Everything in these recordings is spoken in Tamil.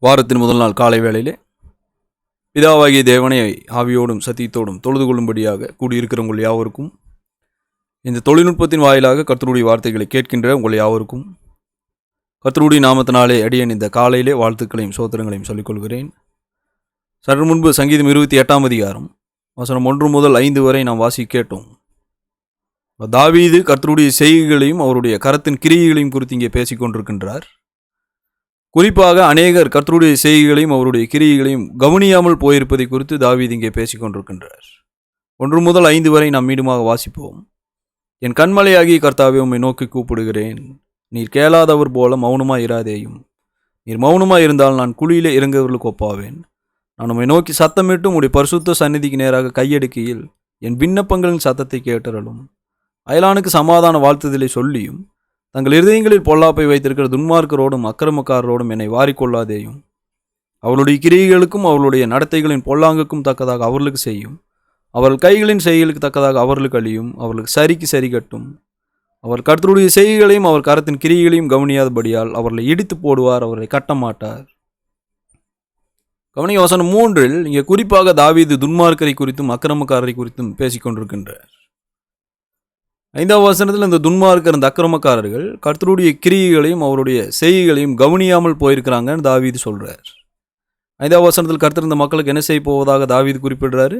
வாரத்தின் முதல் நாள் காலை வேளையிலே பிதாவாகிய தேவனை ஆவியோடும் சத்தியத்தோடும் தொழுது கொள்ளும்படியாக கூடியிருக்கிற உங்கள் யாவருக்கும், இந்த தொழில்நுட்பத்தின் வாயிலாக கர்த்தருடைய வார்த்தைகளை கேட்கின்ற உங்கள் யாவருக்கும் கர்த்தருடைய நாமத்தினாலே அடியேன் இந்த காலையிலே வாழ்த்துக்களையும் சோத்திரங்களையும் சொல்லிக்கொள்கிறேன். சற்று முன்பு சங்கீதம் 28 அதிகாரம் வசனம் 1 முதல் 5 வரை நாம் வாசி கேட்டோம். தாவீது கர்த்தருடைய செய்கைகளையும் அவருடைய கரத்தின் கிரியைகளையும் குறித்து இங்கே பேசிக்கொண்டிருக்கின்றார். குறிப்பாக அநேகர் கர்த்தருடைய செய்கைகளையும் அவருடைய கிரியைகளையும் கவனியாமல் போயிருப்பதை குறித்து தாவீது இங்கே பேசிக்கொண்டிருக்கின்றார். 1 முதல் 5 வரை நாம் மீண்டுமாக வாசிப்போம். என் கண்மலையாகிய கர்த்தாவே, உம்மை நோக்கி கூப்பிடுகிறேன். நீர் கேளாதவர் போல மௌனமாய் இராதேயும். நீர் மௌனமாய் இருந்தால் நான் குழியிலே இறங்குவர்களுக்கு ஒப்பாவேன். நான் உம்மை நோக்கி சத்தமிட்டு உம்முடைய பரிசுத்த சந்நிதிக்கு நேராக கையெடுக்கையில் என் விண்ணப்பங்களின் சத்தத்தை கேட்டறலும். அயலானுக்கு சமாதான வாழ்த்துதலை சொல்லியும் தங்கள் இருதயங்களில் பொல்லாப்பை வைத்திருக்கிற துன்மார்க்கரோடும் அக்கிரமக்காரரோடும் என்னை வாரிக்கொள்ளாதேயும். அவருடைய கிரியைகளுக்கும் அவருடைய நடத்தைகளின் பொல்லாங்குக்கும் தக்கதாக அவர்களுக்கு செய்யும். அவர்கள் கைகளின் செய்கைகளுக்கு தக்கதாக அவர்களுக்கு அழியும். அவர்களுக்கு சரிக்கு சரி கட்டும். அவர் கர்த்தருடைய செய்கைகளையும் அவர் கரத்தின் கிரியைகளையும் கவனியாதபடியால் அவர்களை இடித்து போடுவார், அவர்களை கட்டமாட்டார். கவனிக்க வசனம் 3 இங்கே குறிப்பாக தாவீது துன்மார்க்கரை குறித்தும் அக்கிரமக்காரரை குறித்தும் பேசிக்கொண்டிருக்கின்றார். 5ஆம் வசனத்தில் இந்த துன்மார்க்கர், இந்த அக்கிரமக்காரர்கள் கர்த்தருடைய கிரியைகளையும் அவருடைய செய்கைகளையும் கவனியாமல் போயிருக்கிறாங்கன்னு தாவீது சொல்றார். 5ஆம் வசனத்தில் கர்த்தர் இந்த மக்களுக்கு என்ன செய்ய போவதாக தாவீது குறிப்பிடுறாரு.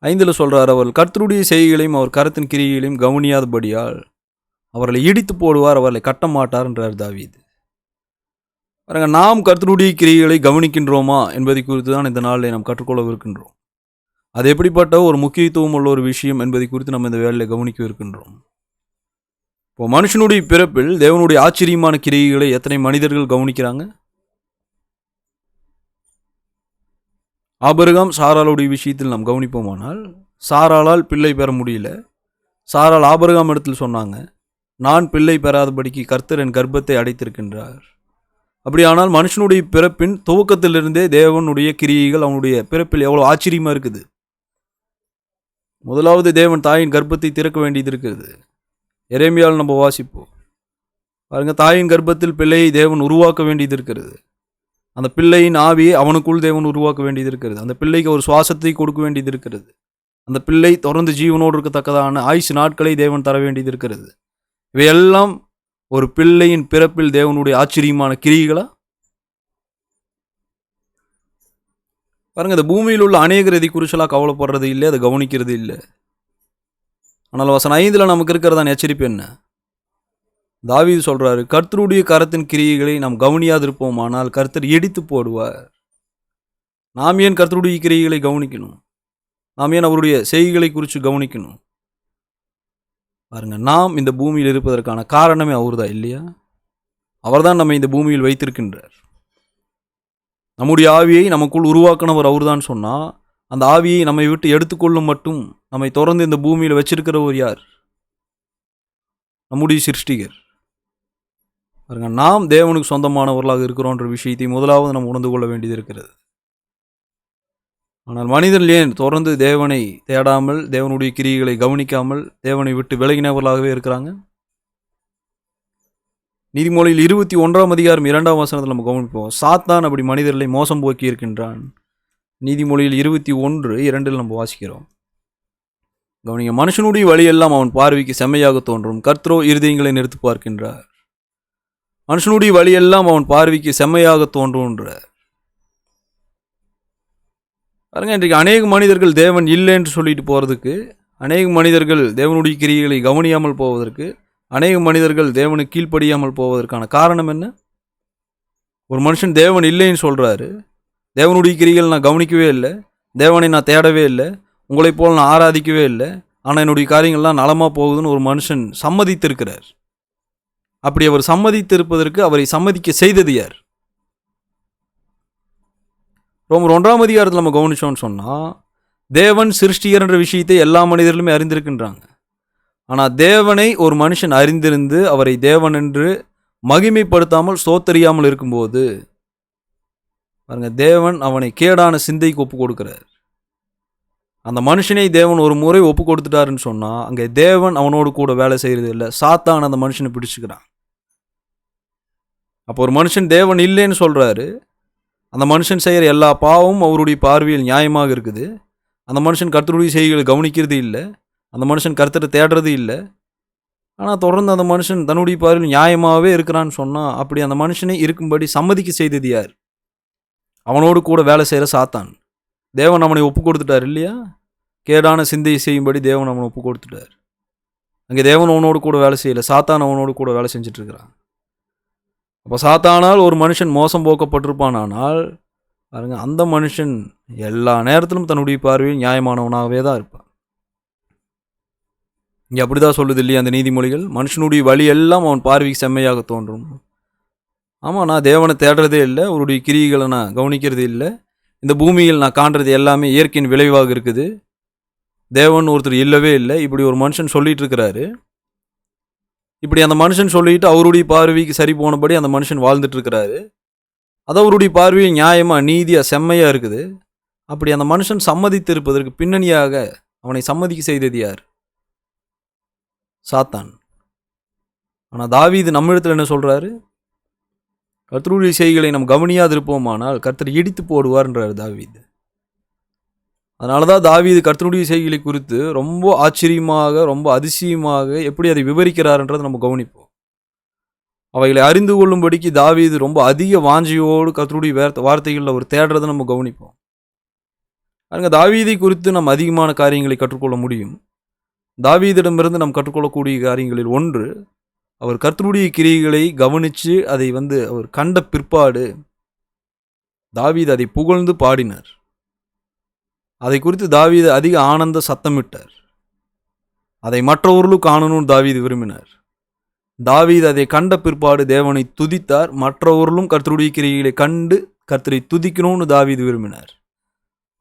5 சொல்றார், அவர்கள் கர்த்தருடைய செய்கைகளையும் அவர் கரத்தின் கிரியைகளையும் கவனியாதபடியால் அவர்களை இடித்து போடுவார், அவர்களை கட்டமாட்டார் என்றார் தாவீது. பாருங்க, நாம் கர்த்தருடைய கிரியைகளை கவனிக்கின்றோமா என்பதை குறித்து தான் இந்த நாளில் நாம் கற்றுக்கொள்ளவிருக்கின்றோம். அது எப்படிப்பட்ட ஒரு முக்கியத்துவம் உள்ள ஒரு விஷயம் என்பதை குறித்து நம்ம இந்த வேலையில் கவனிக்க இருக்கின்றோம். இப்போ மனுஷனுடைய பிறப்பில் தேவனுடைய ஆச்சரியமான கிரியைகளை எத்தனை மனிதர்கள் கவனிக்கிறாங்க? ஆபிரகாம் சாராளுடைய விஷயத்தில் நாம் கவனிப்போமானால், சாராளால் பிள்ளை பெற முடியல. சாராள் ஆபிரகாம் இடத்தில் சொன்னாங்க, நான் பிள்ளை பெறாதபடிக்கு கர்த்தர் என் கர்ப்பத்தை அடைத்திருக்கின்றார். அப்படியானால் மனுஷனுடைய பிறப்பின் துவக்கத்திலிருந்தே தேவனுடைய கிரியைகள் அவனுடைய பிறப்பில் எவ்வளோ ஆச்சரியமாக இருக்குது. முதலாவது தேவன் தாயின் கர்ப்பத்தை திறக்க வேண்டியது இருக்கிறது. எரேமியாவில் நம்ம வாசிப்போம். பாருங்க, தாயின் கர்ப்பத்தில் பிள்ளையை தேவன் உருவாக்க வேண்டியது இருக்கிறது. அந்த பிள்ளையின் ஆவியை அவனுக்குள் தேவன் உருவாக்க வேண்டியது இருக்கிறது. அந்த பிள்ளைக்கு ஒரு சுவாசத்தை கொடுக்க வேண்டியது இருக்கிறது. அந்த பிள்ளை தொடர்ந்து ஜீவனோடு இருக்கத்தக்கதான ஆயுசு நாட்களை தேவன் தர வேண்டியது இருக்கிறது. இவையெல்லாம் ஒரு பிள்ளையின் பிறப்பில் தேவனுடைய ஆச்சரியமான கிரியைகளா? பாருங்க, இந்த பூமியில் உள்ள அநேகர் இதை குறிச்சலாக கவலைப்படுறது இல்லை, அதை கவனிக்கிறது இல்லை. ஆனால் வசனம் 5 நமக்கு இருக்கிறதான எச்சரிப்பு என்ன? தாவீது சொல்றாரு, கர்த்தருடைய கரத்தின் கிரியைகளை நாம் கவனியாதிருப்போம், ஆனால் கர்த்தர் இடித்து போடுவார். நாம் ஏன் கர்த்தருடைய கிரியைகளை கவனிக்கணும்? நாம் ஏன் அவருடைய செய்கைகளை குறித்து கவனிக்கணும்? பாருங்க, நாம் இந்த பூமியில் இருப்பதற்கான காரணமே அவர்தான் இல்லையா? அவர்தான் நம்மை இந்த பூமியில் வைத்திருக்கின்றார். நம்முடைய ஆவியை நமக்குள் உருவாக்கினவர் அவர்தான் சொன்னால், அந்த ஆவியை நம்மை விட்டு எடுத்துக்கொள்ளும் மட்டும் நம்மை தொடர்ந்து இந்த பூமியில் வச்சிருக்கிறவர் யார்? நம்முடைய சிருஷ்டிகர். பாருங்க, நாம் தேவனுக்கு சொந்தமானவர்களாக இருக்கிறோன்ற விஷயத்தை முதலாவது நாம் உணர்ந்து கொள்ள வேண்டியது இருக்கிறது. ஆனால் மனிதர்கள் ஏன் தொடர்ந்து தேவனை தேடாமல், தேவனுடைய கிரியைகளை கவனிக்காமல், தேவனை விட்டு விலகினவர்களாகவே இருக்கிறாங்க? நீதிமொழியில் 21ஆம் அதிகாரம் 2ஆம் வசனத்தில் நம்ம கவனிப்போம். சாத்தான் அப்படி மனிதர்களை மோசம் போக்கி இருக்கின்றான். நீதிமொழியில் 21:2 நம்ம வாசிக்கிறோம். கவனிங்க, மனுஷனுடைய வழியெல்லாம் அவன் பார்வைக்கு செம்மையாக தோன்றும், கர்த்தரோ இருதயங்களை நிறுத்து பார்க்கின்றார். மனுஷனுடைய வழியெல்லாம் அவன் பார்வைக்கு செம்மையாக தோன்றும்ன்ற பாருங்க, இன்றைக்கு அநேக மனிதர்கள் தேவன் இல்லை என்று சொல்லிட்டு போகிறதுக்கு, அநேக மனிதர்கள் தேவனுடைய கிரியைகளை கவனியாமல் போவதற்கு, அநேக மனிதர்கள் தேவனுக்கு கீழ்ப்படியாமல் போவதற்கான காரணம் என்ன? ஒரு மனுஷன் தேவன் இல்லைன்னு சொல்கிறாரு, தேவனுடைய கிரியைகள் நான் கவனிக்கவே இல்லை, தேவனை நான் தேடவே இல்லை, உங்களைப் போல் நான் ஆராதிக்கவே இல்லை, ஆனால் என்னுடைய காரியங்கள்லாம் நலமாக போகுதுன்னு ஒரு மனுஷன் சம்மதித்திருக்கிறார். அப்படி அவர் சம்மதித்திருப்பதற்கு அவரை சம்மதிக்க செய்தது யார்? ரோமர் 1ஆம் அதிகாரத்தில் நம்ம கவனிச்சோன்னு சொன்னால், தேவன் சிருஷ்டிகர் என்ற விஷயத்தை எல்லா மனிதர்களுமே அறிந்திருக்கின்றாங்க. ஆனால் தேவனை ஒரு மனுஷன் அறிந்திருந்து அவரை தேவன் என்று மகிமைப்படுத்தாமல் ஸ்தோத்தரியாமல் இருக்கும்போது, பாருங்க, தேவன் அவனை கேடான சிந்தைக்கு ஒப்பு கொடுக்கிறார். அந்த மனுஷனை தேவன் ஒரு முறை ஒப்பு கொடுத்துட்டாருன்னு சொன்னால், அங்கே தேவன் அவனோடு கூட வேலை செய்கிறது இல்லை, சாத்தான் அந்த மனுஷனை பிடிச்சுக்கிறான். அப்போ ஒரு மனுஷன் தேவன் இல்லைன்னு சொல்கிறாரு, அந்த மனுஷன் செய்கிற எல்லா பாவமும் அவருடைய பார்வையில் நியாயமாக இருக்குது. அந்த மனுஷன் கர்த்தருடைய செய்கைகளை கவனிக்கிறது இல்லை. அந்த மனுஷன் கர்த்தரை தேடுறது இல்லை. ஆனால் தொடர்ந்து அந்த மனுஷன் தன்னுடைய பார்வையில் நியாயமாகவே இருக்கிறான்னு சொன்னால், அப்படி அந்த மனுஷனை இருக்கும்படி சம்மதிக்க செய்தது யார்? அவனோடு கூட வேலை செய்கிற சாத்தான். தேவன் அவனை ஒப்பு கொடுத்துட்டார் இல்லையா? கேடான சிந்தையை செய்யும்படி தேவன் அவனை ஒப்பு கொடுத்துட்டார். அங்கே தேவன் அவனோடு கூட வேலை செய்யலை, சாத்தான் அவனோடு கூட வேலை செஞ்சுட்டு இருக்கிறான். அப்போ சாத்தானால் ஒரு மனுஷன் மோசம் போக்கப்பட்டிருப்பானால் பாருங்க, அந்த மனுஷன் எல்லா நேரத்திலும் தன்னுடைய பார்வையில் நியாயமானவனாகவே தான் இருப்பான். இங்கே அப்படி தான் சொல்லுது இல்லையா அந்த நீதிமொழிகள்? மனுஷனுடைய வழி எல்லாம் அவன் பார்வைக்கு செம்மையாக தோன்றும். ஆமாம், நான் தேவனை தேடுறதே இல்லை, அவருடைய கிரியைகளை நான் கவனிக்கிறது இல்லை, இந்த பூமியில் நான் காண்றது எல்லாமே இயற்கையின் விளைவாக இருக்குது, தேவன் ஒருத்தர் இல்லவே இல்லை, இப்படி ஒரு மனுஷன் சொல்லிட்டு இருக்கிறாரு. இப்படி அந்த மனுஷன் சொல்லிட்டு அவருடைய பார்வைக்கு சரி போனபடி அந்த மனுஷன் வாழ்ந்துட்டு இருக்கிறாரு. அது அவருடைய பார்வையில் நியாயமாக நீதியாக செம்மையாக இருக்குது. அப்படி அந்த மனுஷன் சம்மதித்து இருப்பதற்கு பின்னணியாக அவனை சம்மதிக்க செய்தது யார்? சாத்தான். ஆனால் தாவீது நம்ம இடத்துல என்ன சொல்கிறாரு? கர்த்தருடைய செய்கைகளை நம்ம கவனியாது இருப்போமானால் கர்த்தர் இடித்து போடுவார்ன்றார் தாவீது. அதனால தான் தாவீது கர்த்தருடைய செய்கைகளை குறித்து ரொம்ப ஆச்சரியமாக, ரொம்ப அதிசயமாக எப்படி அதை விவரிக்கிறார்ன்றதை நம்ம கவனிப்போம். அவைகளை அறிந்து கொள்ளும்படிக்கு தாவீது ரொம்ப அதிக வாஞ்சியோடு கர்த்தருடைய வார்த்தைகளில் அவர் தேடுறதை நம்ம கவனிப்போம். பாருங்க, தாவீதை குறித்து நம்ம அதிகமான காரியங்களை கற்றுக்கொள்ள முடியும். தாவீதிடமிருந்து நாம் கற்றுக்கொள்ளக்கூடிய காரியங்களில் ஒன்று, அவர் கர்த்தருடைய கிரியைகளை கவனித்து அதை அவர் கண்ட பிற்பாடு தாவீது அதை புகழ்ந்து பாடினார். அதை குறித்து தாவீது அதிக ஆனந்த சத்தமிட்டார். அதை மற்றவர்களும் காணணும்னு தாவீது விரும்பினார். தாவீது அதை கண்ட பிற்பாடு தேவனை துதித்தார். மற்றவர்களும் கர்த்தருடைய கிரியைகளை கண்டு கர்த்தரை துதிக்கணும்னு தாவீது விரும்பினார்.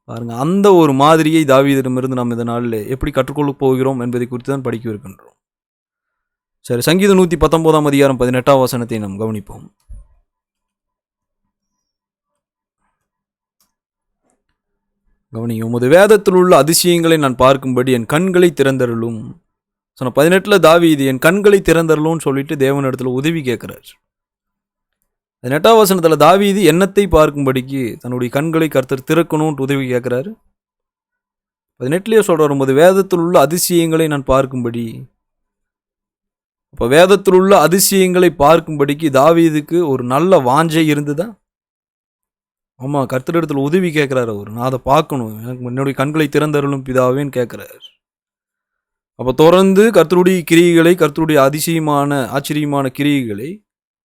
பாருங்க, அந்த ஒரு மாதிரியை தாவீதிடமிருந்து நாம் இந்த நாளில் எப்படி கற்றுக்கொள்ள போகிறோம் என்பதை குறித்து தான் படிக்க இருக்கின்றோம். சரி, சங்கீதம் 119 அதிகாரம் 18 வசனத்தை நாம் கவனிப்போம். கவனிங்க, உமது வேதத்தில் உள்ள அதிசயங்களை நான் பார்க்கும்படி என் கண்களை திறந்தருளும். சொன்ன 18 தாவீது என் கண்களை திறந்தருளும்னு சொல்லிட்டு தேவனிடத்துல உதவி கேட்கிறார். 18 வசனத்தில் தாவீது எண்ணத்தை பார்க்கும்படிக்கு தன்னுடைய கண்களை கர்த்தர் திறக்கணும்னு உதவி கேட்கிறாரு. 18 சொல்றார், உமது வேதத்தில் உள்ள அதிசயங்களை நான் பார்க்கும்படி. இப்போ வேதத்தில் உள்ள அதிசயங்களை பார்க்கும்படிக்கு தாவீதுக்கு ஒரு நல்ல வாஞ்சை இருந்துதா? ஆமாம், கர்த்தரிடத்தில் உதவி கேட்குறாரு அவர். நான் அதை பார்க்கணும், எனக்கு என்னுடைய கண்களை திறந்தருளும் பிதாவேன்னு கேட்குறாரு. அப்போ தொடர்ந்து கர்த்தருடைய கிரியைகளை, கர்த்தருடைய அதிசயமான ஆச்சரியமான கிரியைகளை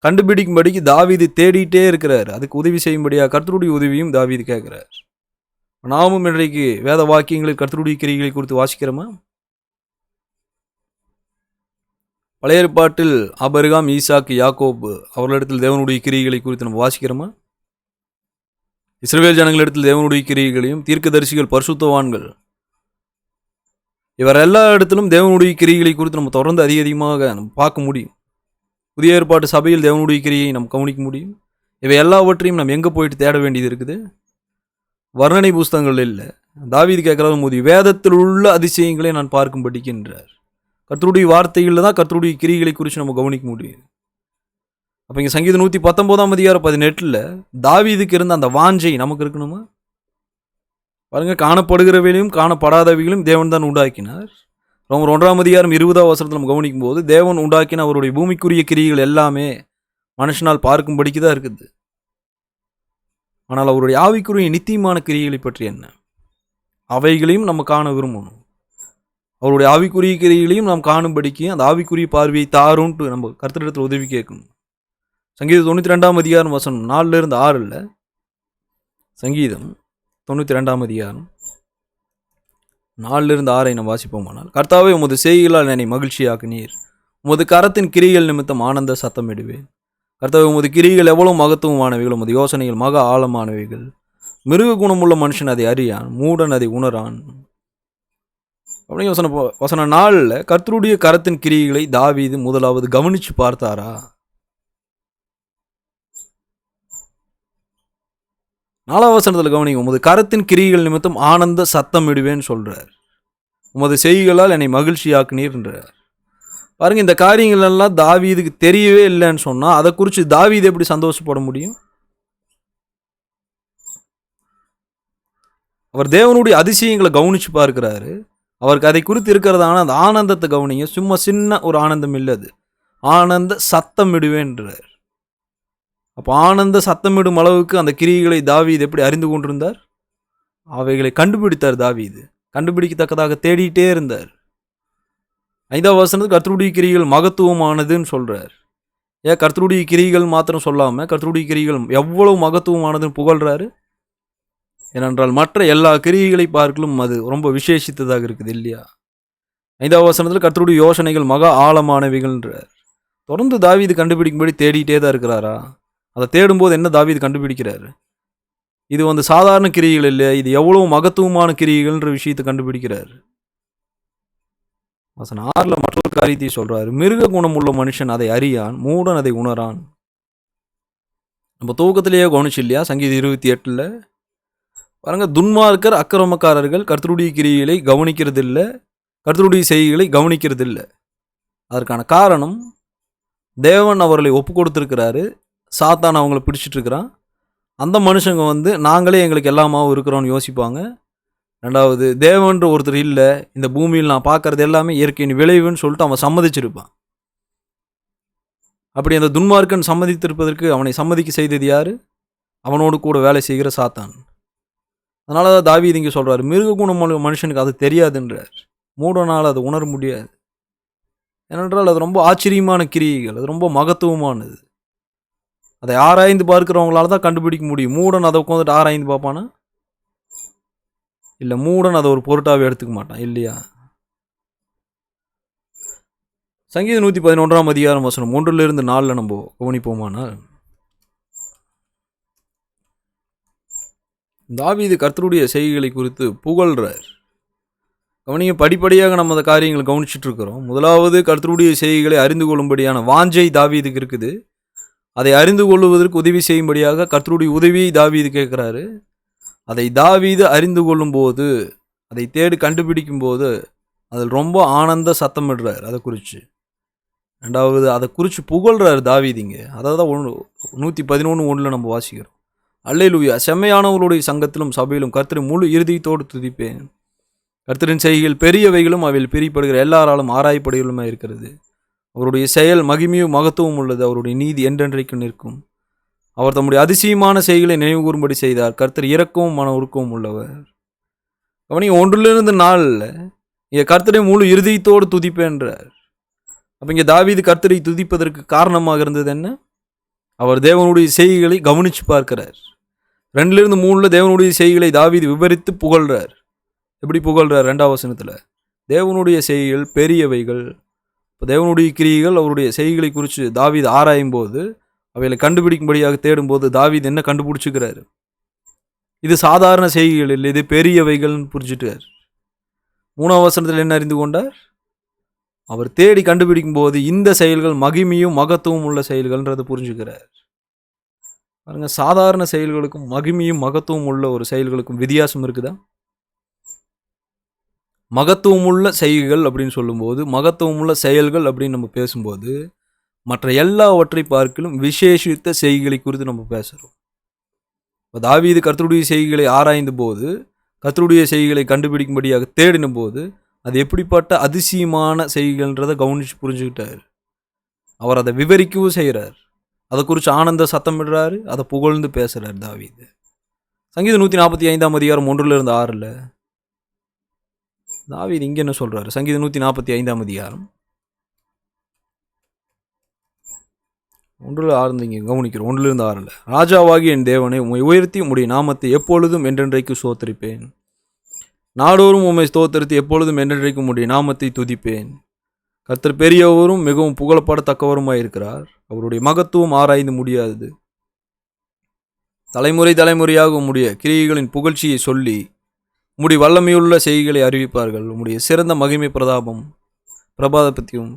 கண்டுபிடிக்கும்படிக்கு தாவீது தேடிட்டே இருக்கிறார். அதுக்கு உதவி செய்யும்படியாக கர்த்தருடைய உதவியும் தாவீது கேட்குறார். நாமும் இன்றைக்கு வேத வாக்கியங்களில் கர்த்தருடைய கிரியைகளை குறித்து வாசிக்கிறோமா? பழைய ஏற்பாட்டில் ஆபிரகாம், ஈசாக்கு, யாக்கோபு அவர்களிடத்தில் தேவனுடைய கிரியைகளை குறித்து நம்ம வாசிக்கிறோமா? இஸ்ரவேல் ஜனங்களிடத்தில் தேவனுடைய கிரியைகளையும், தீர்க்கதரிசிகள், பரிசுத்தவான்கள் இவர் எல்லா இடத்திலும் தேவனுடைய கிரியைகளை குறித்து நம்ம தொடர்ந்து அதிகமாக நம்ம பார்க்க முடியும். புதிய ஏற்பாட்டு சபையில் தேவனுடைய கிரியை நம்ம கவனிக்க முடியும். இவை எல்லாவற்றையும் நம்ம எங்கே போயிட்டு தேட வேண்டியது இருக்குது? வர்ணனை புஸ்தகங்கள் இல்லை. தாவீது கேட்குறது போது வேதத்தில் உள்ள அதிசயங்களை நான் பார்க்கும்படிக்கின்றார். கர்த்தருடைய வார்த்தைகளில் தான் கர்த்தருடைய கிரியைகளை குறித்து நம்ம கவனிக்க முடியும். அப்போ இங்கே சங்கீதம் 119 அதிகாரம் 18 தாவீதுக்கு இருந்த அந்த வாஞ்சை நமக்கு இருக்கணுமா? பாருங்க, காணப்படுகிறவைகளையும் காணப்படாதவைகளையும் தேவன் தான் உண்டாக்கினார். ரோமர் 1 அதிகாரம் 20 வசனத்தில் நம்ம கவனிக்கும் போது தேவன் உண்டாக்கின அவருடைய பூமிக்குரிய கிரியைகள் எல்லாமே மனுஷனால் பார்க்கும்படிக்கு தான் இருக்குது. ஆனால் அவருடைய ஆவிக்குரிய நித்தியமான கிரியைகளை பற்றி என்ன? அவைகளையும் நம்ம காண விரும்பணும். அவருடைய ஆவிக்குரிய கிரியைகளையும் நாம் காணும்படிக்கு அந்த ஆவிக்குரிய பார்வையை தாருன்ட்டு நம்ம கர்த்தரிடத்தில் உதவி கேட்கணும். சங்கீதம் 92 அதிகாரம் வசனம் 4-6 சங்கீதம் 92 அதிகாரம் 4-6 நம்ம வாசிப்போமானால், கர்த்தாவே உமது செய்கைகளால் என்னை மகிழ்ச்சியாக்குனீர், உமது கரத்தின் கிரிகள் நிமித்தம் ஆனந்த சத்தமிடுவேன். கர்த்தாவே உமது கிரிகள் எவ்வளவு மகத்துவமானவைகள், உமது யோசனைகள் மக ஆழமானவைகள். மிருக குணமுள்ள மனுஷன் அதை அறியான், மூடன் அதை உணரான். அப்படின்னு வசனம் 4 கர்த்தருடைய கரத்தின் கிரிகளை தாவீது முதலாவது கவனிச்சு பார்த்தாரா? 4 வசனத்தில் கவனிங்க, உமது கரத்தின் கிரிகள் நிமித்தம் ஆனந்த சத்தம் இடுவேன்னு சொல்றார். உமது செய்கைகளால் என்னை மகிழ்ச்சியாக்குனீர் என்றார். பாருங்க, இந்த காரியங்கள் எல்லாம் தாவீதுக்கு தெரியவே இல்லைன்னு சொன்னா அதை குறித்து தாவீது எப்படி சந்தோஷப்பட முடியும்? அவர் தேவனுடைய அதிசயங்களை கவனித்து பார்க்கிறாரு. அவருக்கு அதை குறித்து இருக்கிறதான அந்த ஆனந்தத்தை கவனிங்க. சும்மா சின்ன ஒரு ஆனந்தம் இல்லை, அது ஆனந்த சத்தமிடுவேன்றார். அப்போ ஆனந்த சத்தமிடும் அளவுக்கு அந்த கிரியைகளை தாவீது எப்படி அறிந்து கொண்டிருந்தார்? அவைகளை கண்டுபிடித்தார். தாவீது கண்டுபிடிக்கத்தக்கதாக தேடிட்டே இருந்தார். 5ஆம் வசனத்துக்கு கர்த்தருடைய கிரியைகள் மகத்துவமானதுன்னு சொல்றார். ஏன் கர்த்தருடைய கிரியைகள் மாத்திரம் சொல்லாமல் கர்த்தருடைய கிரியைகள் எவ்வளவு மகத்துவமானதுன்னு புகழ்றாரு? ஏனென்றால் மற்ற எல்லா கிரியைகளை பார்க்கலும் அது ரொம்ப விசேஷித்ததாக இருக்குது இல்லையா? 5ஆம் வசனத்தில் கர்த்தருடைய யோசனைகள் மகா ஆழமானவைகள்ன்றார். தொடர்ந்து தாவீது கண்டுபிடிக்கும்படி தேடிட்டே தான் இருக்கிறாரா? அதை தேடும்போது என்ன தாவீது கண்டுபிடிக்கிறாரு? இது சாதாரண கிரியைகள் இல்லை, இது எவ்வளவு மகத்துவமான கிரியைகள்ன்ற விஷயத்தை கண்டுபிடிக்கிறார். வசனம் 6 மற்றொரு காரியத்தை சொல்றாரு. மிருக குணம் உள்ள மனுஷன் அதை அறியான், மூடன் அதை உணரான். நம்ம தூக்கத்திலேயே கவனிச்சு இல்லையா? சங்கீதம் 28 பாருங்க, துன்மார்க்கர் அக்கிரமக்காரர்கள் கர்த்தருடைய கிரியைகளை கவனிக்கிறது இல்லை, கர்த்தருடைய செய்கைகளை கவனிக்கிறது இல்லை. அதற்கான காரணம், தேவன் அவர்களை ஒப்பு கொடுத்துருக்கிறாரு, சாத்தான் அவங்கள பிடிச்சிட்டு இருக்கிறான். அந்த மனுஷங்க நாங்களே எங்களுக்கு எல்லாமாவும் இருக்கிறோன்னு யோசிப்பாங்க. ரெண்டாவது, தேவன்ற ஒருத்தர் இல்லை, இந்த பூமியில் நான் பார்க்கறது எல்லாமே இயற்கையின் விளைவுன்னு சொல்லிட்டு அவன் சம்மதிச்சிருப்பான். அப்படி அந்த துன்மார்க்கன் சம்மதித்திருப்பதற்கு அவனை சம்மதிக்க செய்தது யாரு? அவனோடு கூட வேலை செய்கிற சாத்தான். அதனால தான் தாவீது இங்கே சொல்றாரு, மிருக குணம் மனுஷனுக்கு அது தெரியாதுன்றார், மூடனால் அதை உணர முடியாது. ஏனென்றால் அது ரொம்ப ஆச்சரியமான கிரியைகள், அது ரொம்ப மகத்துவமானது. அதை ஆராய்ந்து பார்க்கிறவங்களால தான் கண்டுபிடிக்க முடியும். மூடன் அதை உட்காந்துட்டு ஆராய்ந்து பார்ப்பானா? இல்லை, மூடன் அதை ஒரு பொருட்டாவே எடுத்துக்க மாட்டான் இல்லையா? சங்கீதம் 111ஆம் அதிகாரம் வசனம் 1-4 நம்ம கவனிப்போமானால், தாவீது கர்த்தருடைய செய்கைகளை குறித்து புகழ்றார். கவனிங்க, படிப்படியாக நம்ம அந்த காரியங்களை கவனிச்சுட்டு இருக்கிறோம். முதலாவது, கர்த்தருடைய செய்கைகளை அறிந்து கொள்ளும்படியான வாஞ்சை தாவீதுக்கு இருக்குது. அதை அறிந்து கொள்வதற்கு உதவி செய்யும்படியாக கர்த்தருடைய உதவியை தாவீது கேட்குறாரு. அதை தாவீது அறிந்து கொள்ளும்போது, அதை தேடி கண்டுபிடிக்கும் போது அதில் ரொம்ப ஆனந்த சத்தமிடுறார். அதை குறித்து ரெண்டாவது, அதை குறித்து புகழ்றார் தாவீதிங்க. அதை தான் 111:1 நம்ம வாசிக்கிறோம். அல்லேலூயா, செம்மையானவர்களுடைய சங்கத்திலும் சபையிலும் கர்த்தரை முழு இறுதியத்தோடு துதிப்பேன். கர்த்தரின் செய்கைகள் பெரியவைகளும் அவையில் பிரிப்படுகிற எல்லாராலும் ஆராயப்படுகளுமாக இருக்கிறது. அவருடைய செயல் மகிமையும் மகத்துவம் உள்ளது. அவருடைய நீதி என்றென்றைக்கும் நிற்கும். அவர் தம்முடைய அதிசயமான செய்களை நினைவு கூறும்படி செய்தார். கர்த்தர் இரக்கமும் மன உருக்கமும் உள்ளவர். அவனையும் 1-4 இங்கே கர்த்தரை முழு இறுதியத்தோடு துதிப்பேன்றார். அப்போ இங்கே தாவீது கர்த்தரை துதிப்பதற்கு காரணமாக இருந்தது என்ன? அவர் தேவனுடைய செய்கைகளை கவனித்து பார்க்கிறார். 2-3 தேவனுடைய செய்கைகளை தாவீது விவரித்து புகழ்றார். எப்படி புகழ்றார்? 2ஆம் வசனத்தில் தேவனுடைய செய்கைகள் பெரியவைகள். இப்போ தேவனுடைய கிரியைகள், அவருடைய செய்கைகளை குறித்து தாவீது ஆராயும் போது, அவைகளை கண்டுபிடிக்கும்படியாக தேடும்போது தாவீது என்ன கண்டுபிடிச்சிக்கிறாரு? இது சாதாரண செய்கைகள் இல்லை, இது பெரியவைகள்னு புரிஞ்சுட்டார். 3ஆம் வசனத்தில் என்ன அறிந்து கொண்டார்? அவர் தேடி கண்டுபிடிக்கும் போது இந்த செயல்கள் மகிமையும் மகத்துவம் உள்ள செயல்கள்ன்றதை புரிஞ்சுக்கிறார். பாருங்க, சாதாரண செயல்களுக்கும் மகிமையும் மகத்துவம் உள்ள ஒரு செயல்களுக்கும் வித்தியாசம் இருக்குதா? மகத்துவமுள்ள செய்கைகள் அப்படின்னு சொல்லும்போது, மகத்துவமுள்ள செயல்கள் அப்படின்னு நம்ம பேசும்போது, மற்ற எல்லாவற்றை பார்க்கலும் விசேஷித்த செய்கைகளை குறித்து நம்ம பேசுகிறோம். இப்போ தாவீது கர்த்தருடைய செய்கைகளை ஆராய்ந்த போது, கர்த்தருடைய செய்கைகளை கண்டுபிடிக்கும்படியாக தேடின போது, அது எப்படிப்பட்ட அதிசயமான செய்கைகள்ன்றதை கவனித்து புரிஞ்சுக்கிட்டார். அவர் அதை விவரிக்கவும் செய்கிறார். அதை குறித்து ஆனந்த சத்தமிடுறாரு, அதை புகழ்ந்து பேசுகிறார் தாவீது. சங்கீதம் 145ஆம் அதிகாரம் 1-6 தாவீது இங்கே என்ன சொல்றாரு? சங்கீதம் 145ஆம் அதிகாரம் 1-6 இங்கே கவனிக்கிறோம். 1-6 ராஜாவாகி என் தேவனை, உம்மை உயர்த்தி உம்முடைய நாமத்தை எப்பொழுதும் என்றென்றைக்கு ஸ்தோத்திரிப்பேன். நாடோறும் உம்மை ஸ்தோத்திரித்து எப்பொழுதும் என்றென்றைக்கும் உம்முடைய நாமத்தை துதிப்பேன். கர்த்தர் பெரியவரும் மிகவும் புகழப்படத்தக்கவருமாயிருக்கிறார். அவருடைய மகத்துவம் ஆராய்ந்து முடியாதது. தலைமுறை தலைமுறையாக உம்முடைய கிரியைகளின் புகழ்ச்சியை சொல்லி உம்முடைய வல்லமையுள்ள செய்திகளை அறிவிப்பார்கள். உம்முடைய சிறந்த மகிமை பிரபாதத்தையும்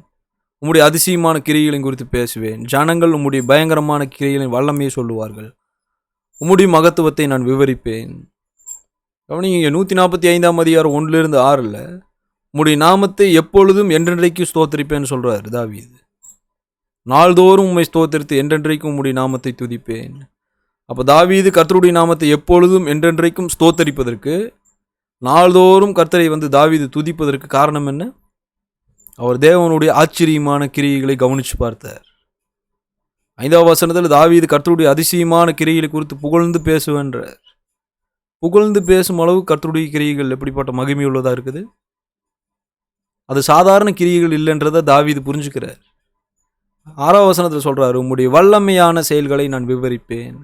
உம்முடைய அதிசயமான கிரியைகளின் குறித்து பேசுவேன். ஜனங்கள் உம்முடைய பயங்கரமான கிரியைகளின் வல்லமையை சொல்லுவார்கள். உம்முடைய மகத்துவத்தை நான் விவரிப்பேன். கவனிங்க, 145ஆம் அதிகாரம் 1-6 உம்முடைய நாமத்தை எப்பொழுதும் என்றென்றைக்கும் ஸ்தோத்திரிப்பேன்னு சொல்றாரு தாவீது. நாள்தோறும் உம்மை ஸ்தோத்திரித்து என்றென்றைக்கும் உம்முடைய நாமத்தை துதிப்பேன். அப்போ தாவீது கர்த்தருடைய நாமத்தை எப்பொழுதும் என்றென்றைக்கும் ஸ்தோத்தரிப்பதற்கு நாள்தோறும் கர்த்தரை தாவீது துதிப்பதற்கு காரணம் என்ன? அவர் தேவனுடைய ஆச்சரியமான கிரியைகளை கவனித்து பார்த்தார். 5ஆம் வசனத்தில் தாவீது கர்த்தருடைய அதிசயமான கிரியைகளை குறித்து புகழ்ந்து பேசுவேன்றார். புகழ்ந்து பேசும் அளவு கர்த்தருடைய கிரியைகள் எப்படிப்பட்ட மகிமை உள்ளதாக இருக்குது. அது சாதாரண கிரியைகள் இல்லைன்றதை தாவீது புரிஞ்சுக்கிறார். 6ஆம் வசனத்தில் சொல்கிறார், உம்முடைய வல்லமையான செயல்களை நான் விவரிப்பேன்.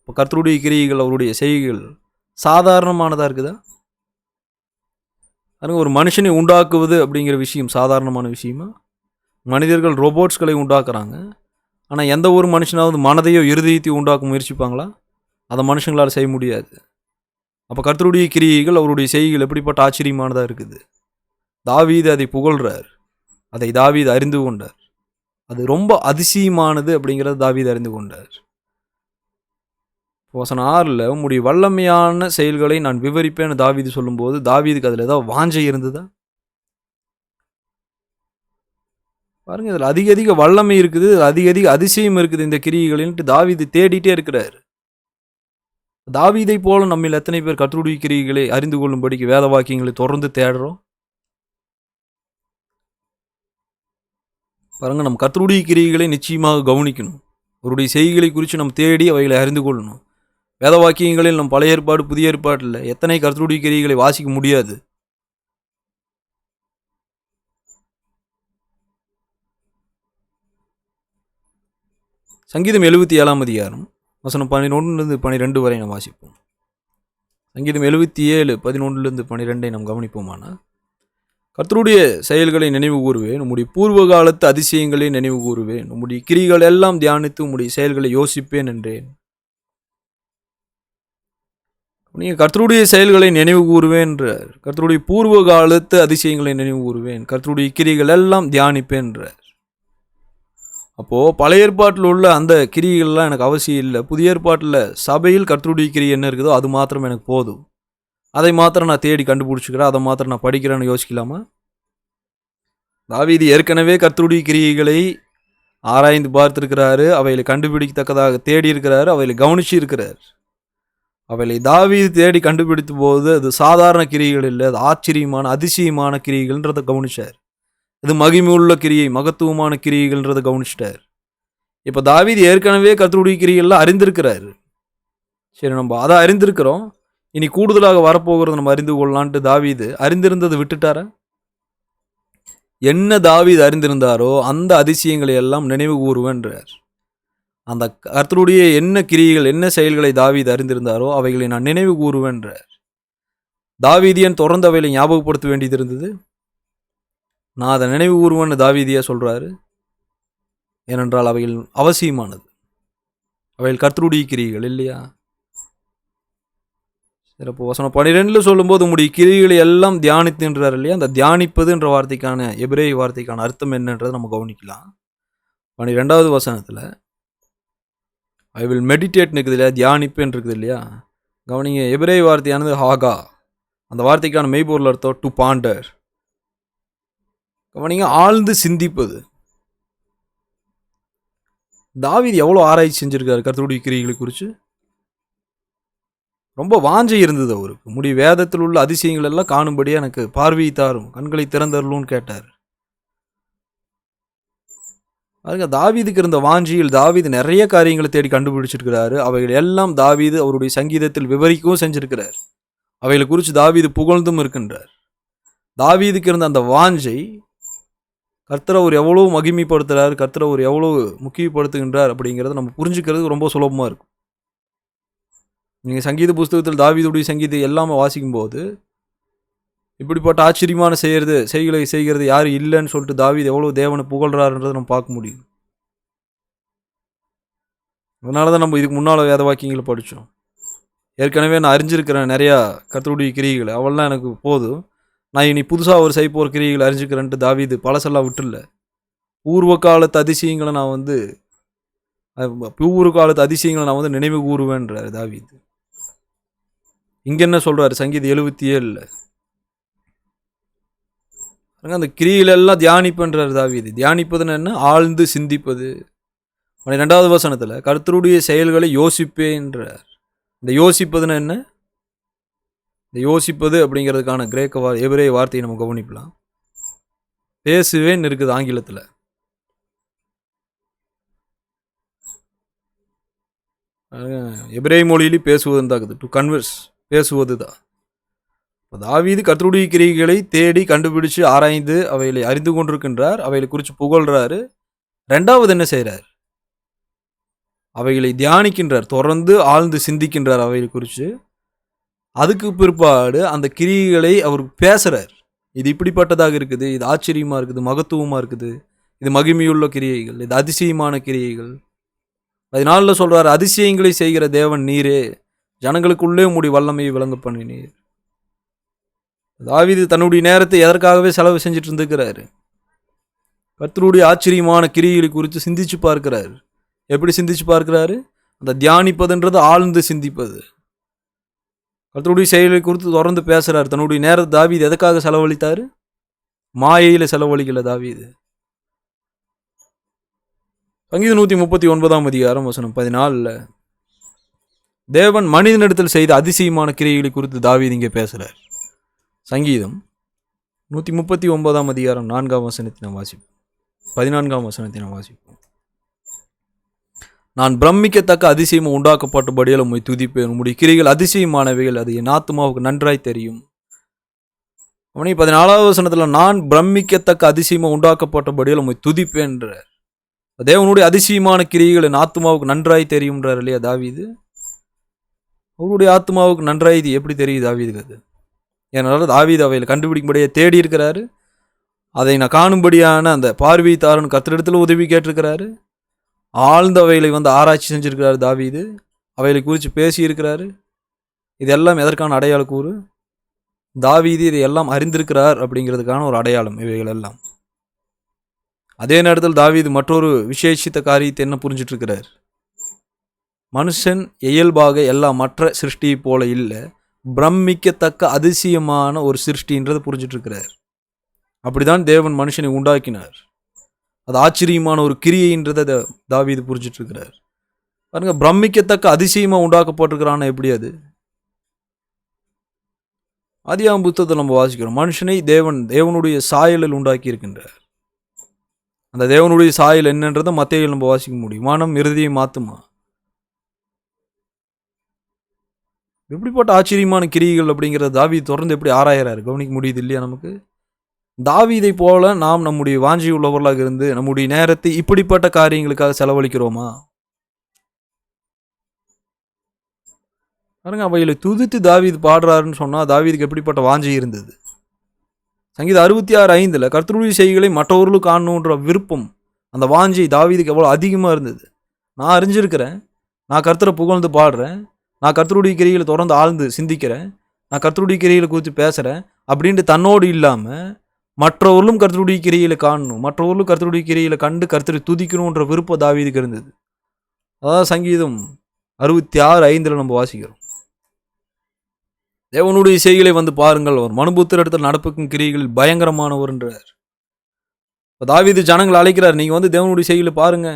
இப்போ கர்த்தருடைய கிரியைகள், அவருடைய செய்கைகள் சாதாரணமானதாக இருக்குதா? அதுங்க ஒரு மனுஷனை உண்டாக்குவது அப்படிங்கிற விஷயம் சாதாரணமான விஷயமா? மனிதர்கள் ரோபோட்ஸ்களை உண்டாக்குறாங்க. ஆனால் எந்த ஒரு மனுஷனாவது மனதையோ இருதயத்தையோ உண்டாக்க முயற்சிப்பாங்களா? அதை மனுஷங்களால் செய்ய முடியாது. அப்போ கர்த்தருடைய கிரியைகள், அவருடைய செய்கைகள் எப்படிப்பட்ட ஆச்சரியமானதாக இருக்குது. தாவீது அதை புகழ்கிறார். அதை தாவீது அறிந்து கொண்டார். அது ரொம்ப அதிசயமானது அப்படிங்கிறத தாவீது அறிந்து கொண்டார். வசனம் 6ல் உம்முடைய வல்லமையான செயல்களை நான் விவரிப்பேன்னு தாவீது சொல்லும்போது தாவீதுக்கு அதில் ஏதாவது வாஞ்சை இருந்ததா? பாருங்க, இதில் அதிக அதிக வல்லமை இருக்குது, அதிக அதிக அதிசயம் இருக்குது இந்த கிரியைகளின்ட்டு தாவீது தேடிட்டே இருக்கிறார். தாவீதை போல நம்மில் எத்தனை பேர் கர்த்தருடைய கிரியைகளை அறிந்து கொள்ளும்படிக்கு வேத வாக்கியங்களை தொடர்ந்து தேடுறோம்? பாருங்க, நம்ம கர்த்தருடைய கிரியைகளை நிச்சயமாக கவனிக்கணும். அவருடைய செய்திகளை குறித்து நம்ம தேடி அவைகளை அறிந்து கொள்ளணும். வேத வாக்கியங்களில் நம் பழைய ஏற்பாடு புதிய ஏற்பாட்டில் எத்தனை கர்த்தருடைய கிரியைகளை வாசிக்க முடியாது. சங்கீதம் 77ஆம் அதிகாரம் வசனம் 11 12 வரை நாம் வாசிப்போம். சங்கீதம் 77 11 12 நாம் கவனிப்போமானால், கர்த்தருடைய செயல்களை நினைவு கூறுவேன், உம்முடைய பூர்வ காலத்து அதிசயங்களை நினைவு கூறுவேன், உம்முடைய கிரிகள் எல்லாம் தியானித்து உம்முடைய செயல்களை யோசிப்பேன் என்றேன். நீங்கள் கர்த்தருடைய செயல்களை நினைவு கூறுவேன் என்றார். கர்த்தருடைய பூர்வ காலத்து அதிசயங்களை நினைவு கூறுவேன், கர்த்தருடைய கிரிகள் எல்லாம் தியானிப்பேன் என்றார். அப்போது பழைய ஏற்பாட்டில் உள்ள அந்த கிரியைகள்லாம் எனக்கு அவசியம் இல்லை. புதிய ஏற்பாட்டில் சபையில் கர்த்தருடைய கிரியை என்ன இருக்குதோ அது மாத்திரம் எனக்கு போதும். அதை மாத்திரம் நான் தேடி கண்டுபிடிச்சிக்கிறேன், அதை மாத்திரம் நான் படிக்கிறேன்னு யோசிக்கலாமா? தாவீது ஏற்கனவே கர்த்தருடைய கிரியைகளை ஆராய்ந்து பார்த்துருக்கிறாரு, அவைகளை கண்டுபிடிக்கத்தக்கதாக தேடி இருக்கிறாரு, அவைகளை கவனிச்சு இருக்கிறார். அவைகளை தாவீது தேடி கண்டுபிடித்த போது அது சாதாரண கிரியைகள் இல்லை, அது ஆச்சரியமான அதிசயமான கிரியைகள்ன்றதை கவனிச்சார். இது மகிமை உள்ள கிரியை, மகத்துவமான கிரியைகள்ன்றதை கவனிச்சிட்டார். இப்போ தாவீது ஏற்கனவே கர்த்தருடைய கிரியைகள்லாம் அறிந்திருக்கிறாரு. சரி, நம்ம அதை அறிந்திருக்கிறோம், இனி கூடுதலாக வரப்போகிறத நம்ம அறிந்து கொள்ளலான்ட்டு தாவீது அறிந்திருந்ததை விட்டுட்டாரா? என்ன தாவீது அறிந்திருந்தாரோ அந்த அதிசயங்களை எல்லாம் நினைவு கூறுவேன்றார். அந்த கர்த்தருடைய என்ன கிரியைகள் என்ன செயல்களை தாவீது அறிந்திருந்தாரோ அவைகளை நான் நினைவு கூறுவேன்றார். தாவீதியன் தொடர்ந்து அவைகளை ஞாபகப்படுத்த வேண்டியது இருந்தது. நான் அதை நினைவு கூறுவேன்னு தாவீதியா சொல்றாரு. ஏனென்றால் அவைகள் அவசியமானது, அவைகள் கர்த்தருடைய கிரியைகள் இல்லையா? சிறப்பு வசனம் 12 சொல்லும்போது உங்களுடைய கிரியைகளை எல்லாம் தியானித்துன்றார் இல்லையா? அந்த தியானிப்பது என்ற வார்த்தைக்கான எபிரேய வார்த்தைக்கான அர்த்தம் என்னன்றதை நம்ம கவனிக்கலாம். 12வது வசனத்தில் ஐ வில் மெடிடேட்னு இருக்குது இல்லையா, தியானிப்புன்னு இருக்குது இல்லையா? கவனிங்க, எபிரேய வார்த்தையானது ஹாகா. அந்த வார்த்தைக்கான மெய்ப்பொருள் அர்த்தம் டு பாண்டர். கவனிங்க, ஆழ்ந்து சிந்திப்பது. தாவீது எவ்வளோ ஆராய்ச்சி செஞ்சிருக்காரு கர்த்தருடைய கிரியைகளை குறித்து. ரொம்ப வாஞ்சை இருந்தது அவருக்கு. முடி வேதத்தில் உள்ள அதிசயங்கள் எல்லாம் காணும்படியாக எனக்கு பார்வையை தாரும், கண்களை திறந்தருளும்னு கேட்டார். அதுங்க தாவீதுக்கு இருந்த வாஞ்சியில் தாவீது நிறைய காரியங்களை தேடி கண்டுபிடிச்சிருக்கிறாரு. அவைகள் எல்லாம் தாவீது அவருடைய சங்கீதத்தில் விவரிக்கவும் செஞ்சிருக்கிறார். அவைகளை குறித்து தாவீது புகழ்ந்தும் இருக்கின்றார். தாவீதுக்கு இருந்த அந்த வாஞ்சை கர்த்தரை அவர் எவ்வளோ மகிமைப்படுத்துகிறார், கர்த்தரை அவர் எவ்வளோ முக்கியப்படுத்துகின்றார் அப்படிங்கிறத நம்ம புரிஞ்சுக்கிறது ரொம்ப சுலபமாக இருக்கும். நீங்கள் சங்கீத புஸ்தகத்தில் தாவீதுடைய சங்கீதம் எல்லாமே வாசிக்கும்போது இப்படிப்பட்ட ஆச்சரியமான செய்களை செய்கிறது யார் இல்லைன்னு சொல்லிட்டு தாவீது எவ்வளோ தேவனை புகழ்றாருன்றதை நம்ம பார்க்க முடியும். அதனால தான் நம்ம இதுக்கு முன்னால் வேத வாக்கியங்களை படித்தோம். ஏற்கனவே நான் அறிஞ்சிருக்கிறேன் நிறையா கர்த்தருடைய கிரியைகளை, அவள்லாம் எனக்கு போதும், நான் இனி புதுசாக ஒரு செய்ய போகிற கிரியைகளை அறிஞ்சிக்கிறேன்ட்டு தாவீது பழசெல்லாம் விட்டுல. பூர்வ காலத்து அதிசயங்களை நான் பூர்வ காலத்து அதிசயங்களை நான் நினைவு கூறுவேன்றார் தாவீது. இங்கே என்ன சொல்கிறாரு சங்கீதம் 77 அந்த கிரியிலெல்லாம் தியானிப்புன்றார் தாவீது. தியானிப்பதுன்னு என்ன? ஆழ்ந்து சிந்திப்பது. 12வது வசனத்தில் கர்த்தருடைய செயல்களை யோசிப்பேன்றார். இந்த யோசிப்பதுன்னு என்ன? இந்த யோசிப்பது அப்படிங்கிறதுக்கான எபிரேய வார்த்தையை நம்ம கவனிக்கலாம். பேசுவேன் இருக்குது ஆங்கிலத்தில். எபிரேய மொழியிலே பேசுவதுன்னு தான் இருக்குது. டு கன்வர்ஸ், பேசுவது தான். தாவீது கர்த்தருடைய கிரியைகளை தேடி கண்டுபிடிச்சு ஆராய்ந்து அவைகளை அறிந்து கொண்டிருக்கின்றார். அவைகளை குறித்து புகழ்றாரு. ரெண்டாவது என்ன செய்கிறார்? அவைகளை தியானிக்கின்றார், தொடர்ந்து ஆழ்ந்து சிந்திக்கின்றார் அவைகளை குறித்து. அதுக்கு பிற்பாடு அந்த கிரியைகளை அவர் பேசுகிறார். இது இப்படிப்பட்டதாக இருக்குது, இது ஆச்சரியமாக இருக்குது, மகத்துவமாக இருக்குது, இது மகிமையுள்ள கிரியைகள், இது அதிசயமான கிரியைகள். 14 சொல்கிறார், அதிசயங்களை செய்கிற தேவன் நீரே, ஜனங்களுக்குள்ளே உம்முடைய வல்லமையை விளங்க பண்ணினீர். தாவீது தன்னுடைய நேரத்தை எதற்காகவே செலவு செஞ்சுட்டு இருந்துக்கிறாரு? கர்த்தருடைய ஆச்சரியமான கிரியைகளை குறித்து சிந்திச்சு பார்க்கிறார். எப்படி சிந்திச்சு பார்க்கிறாரு? அந்த தியானிப்பதுன்றது ஆழ்ந்து சிந்திப்பது. கர்த்தருடைய செயலை குறித்து தொடர்ந்து பேசுகிறார். தன்னுடைய நேரத்தை தாவீது எதற்காக செலவழித்தார்? மாயையில் செலவழிக்கல தாவீது. சங்கீதம் 139 அதிகாரம் வசனம் 14 தேவன் மனிதனிடத்தில் செய்த அதிசயமான கிரியைகளை குறித்து தாவீது இங்கே பேசுகிறார். சங்கீதம் 139 அதிகாரம் 4ஆம் வசனத்தினை வாசிப்போம், 14ஆம் வசனத்தினை வாசிப்போம். நான் பிரமிக்கத்தக்க அதிசயம் உண்டாக்கப்பட்டபடியால் உம்மை துதிப்பேன், உம்முடைய கிரிகள் அதிசயமானவைகள், அது என் ஆத்துமாவுக்கு நன்றாய் தெரியும். அவனை 14ஆவது வசனத்தில் நான் பிரமிக்கத்தக்க அதிசயமாக உண்டாக்கப்பட்டபடியால் உம்மை துதிப்பேன் என்றார். தேவனுடைய அதிசயமான கிரிகள் என் ஆத்துமாவுக்கு நன்றாய் தெரியும்ன்றார் இல்லையா தாவீது? அவருடைய ஆத்மாவுக்கு நன்றாய் இது எப்படி தெரியுது தாவீதுக்கு? அது ஏன்னால தாவீது அவையில் கண்டுபிடிக்கும்படியே தேடி இருக்கிறாரு. அதை நான் காணும்படியான அந்த பார்வை தாரன் கர்த்தரிடத்தில் உதவி கேட்டிருக்கிறாரு. ஆழ்ந்த அவைகளை ஆராய்ச்சி செஞ்சிருக்கிறாரு தாவீது. அவைகளை குறித்து பேசியிருக்கிறாரு. இதெல்லாம் எதற்கான அடையாள கூறு? தாவீது இதையெல்லாம் அறிந்திருக்கிறார் அப்படிங்கிறதுக்கான ஒரு அடையாளம் இவைகள் எல்லாம். அதே நேரத்தில் தாவீது மற்றொரு விசேஷித்த காரியத்தை என்ன புரிஞ்சிட்டு இருக்கிறார்? மனுஷன் இயல்பாக எல்லா மற்ற சிருஷ்டியை போல இல்லை, பிரமிக்கத்தக்க அதிசயமான ஒரு சிருஷ்டின்றதை புரிஞ்சிட்டு இருக்கிறார். அப்படிதான் தேவன் மனுஷனை உண்டாக்கினார். அது ஆச்சரியமான ஒரு கிரியைன்றதை தாவீது புரிஞ்சிட்டு இருக்கிறார். பாருங்க, பிரமிக்கத்தக்க அதிசயமா உண்டாக்கப்பட்டிருக்கிறான்னு எப்படி? அது ஆதியாகம புத்தகத்தில் நம்ம வாசிக்கிறோம், மனுஷனை தேவனுடைய சாயலில் உண்டாக்கி இருக்கின்றார். அந்த தேவனுடைய சாயல் என்னன்றதை மத்தேயுவில் நம்ம வாசிக்க முடியும். மனம், இருதயம், ஆத்துமா. எப்படிப்பட்ட ஆச்சரியமான கிரியைகள் அப்படிங்கிறத தாவீது தொடர்ந்து எப்படி ஆராயறாரு கவனிக்க முடியுது இல்லையா? நமக்கு தாவீதை போல நாம் நம்முடைய வாஞ்சி உள்ளவர்களாக இருந்து நம்முடைய நேரத்தை இப்படிப்பட்ட காரியங்களுக்காக செலவழிக்கிறோமா? பாருங்க, அவைகளை துதித்து தாவீது பாடுறாருன்னு சொன்னா தாவீதுக்கு எப்படிப்பட்ட வாஞ்சி இருந்தது? சங்கீதம் 66:5 கர்த்தருடைய செய்கைகளை மற்றவர்களுக்கு காணணுன்ற விருப்பம், அந்த வாஞ்சி தாவீதுக்கு எவ்வளோ அதிகமாக இருந்தது. நான் அறிஞ்சிருக்கிறேன், நான் கர்த்தரை புகழ்ந்து பாடுறேன், நான் கர்த்தருடைய கிரியைகளை தொடர்ந்து ஆழ்ந்து சிந்திக்கிறேன், நான் கர்த்தருடைய கிரியைகளை குறித்து பேசுகிறேன் அப்படின்ட்டு தன்னோடு இல்லாமல் மற்றவர்களும் கர்த்தருடைய கிரியைகளை காணணும், மற்றவர்களும் கர்த்தருடைய கிரியைகளை கண்டு கர்த்தரை துதிக்கணுன்ற விருப்பம் தாவீதுக்கு இருந்தது. அதாவது சங்கீதம் 66:5 நம்ம வாசிக்கிறோம், தேவனுடைய செய்களை பாருங்கள், அவர் மனுபுத்திர இடத்தில் நடப்புக்கும் கிரியைகளில் பயங்கரமானவர் என்றார். இப்போ தாவீது ஜனங்களை அழைக்கிறார், நீங்கள் தேவனுடைய செய்களை பாருங்க,